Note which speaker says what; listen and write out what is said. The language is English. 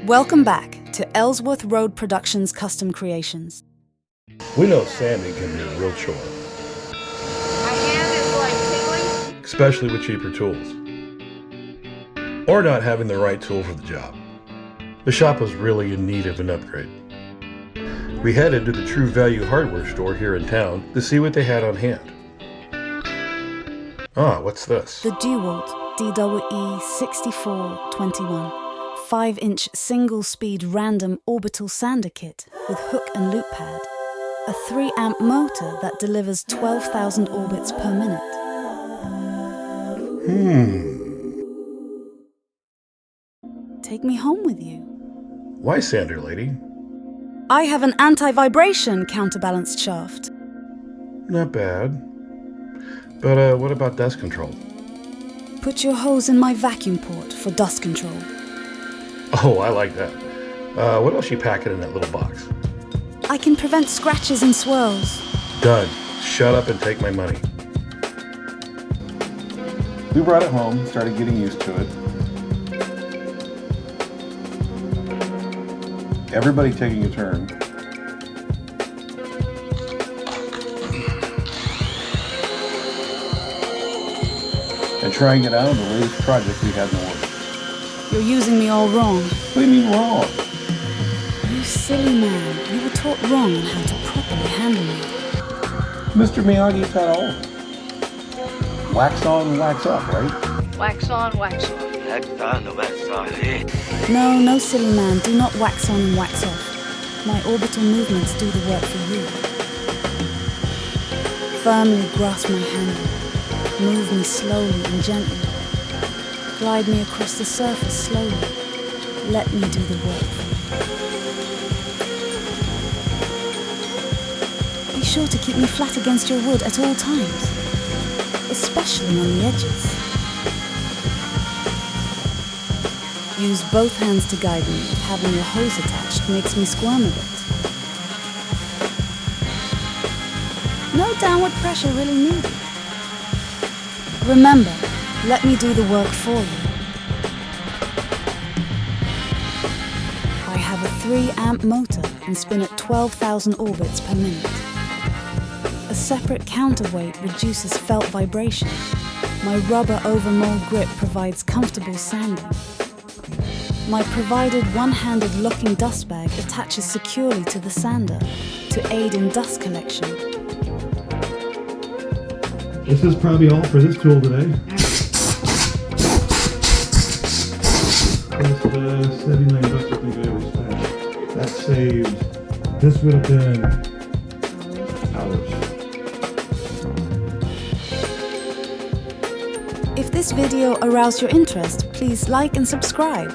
Speaker 1: Welcome back to Ellsworth Road Productions Custom Creations.
Speaker 2: We know sanding can be a real chore.
Speaker 3: My hand is like tingling.
Speaker 2: Especially with cheaper tools. Or not having the right tool for the job. The shop was really in need of an upgrade. We headed to the True Value hardware store here in town to see what they had on hand. Ah, what's this?
Speaker 1: The Dewalt DEW 6421 5-inch single-speed random Orbital Sander kit with hook and loop pad. A 3-amp motor that delivers 12,000 orbits per minute. Take me home with you.
Speaker 2: Why sander, lady?
Speaker 1: I have an anti-vibration counterbalanced shaft.
Speaker 2: Not bad. But what about dust control?
Speaker 1: Put your hose in my vacuum port for dust control.
Speaker 2: Oh, I like that. What else you packing in that little box?
Speaker 1: I can prevent scratches and swirls.
Speaker 2: Done. Shut up and take my money. We brought it home, started getting used to it. Everybody taking a turn. And trying it out on the latest project we had in the works.
Speaker 1: You're using me all wrong.
Speaker 2: What do you mean wrong?
Speaker 1: You silly man. You were taught wrong on how to properly handle me.
Speaker 2: Mr. Miyagi taught all of us. Wax on, wax off, right?
Speaker 3: Wax on, wax off.
Speaker 1: No, silly man. Do not wax on and wax off. My orbital movements do the work for you. Firmly grasp my handle. Move me slowly and gently. Glide me across the surface slowly. Let me do the work for you. Be sure to keep me flat against your wood at all times, especially on the edges. Use both hands to guide me if having your hose attached makes me squirm a bit. No downward pressure really needed. Remember, let me do the work for you. I have a 3-amp motor and spin at 12,000 orbits per minute. A separate counterweight reduces felt vibration. My rubber overmold grip provides comfortable sanding. My provided one-handed locking dust bag attaches securely to the sander to aid in dust collection.
Speaker 2: This is probably all for this tool today. That's $79 I think I ever spent. That saved, this would have been hours.
Speaker 1: If this video aroused your interest, please like and subscribe.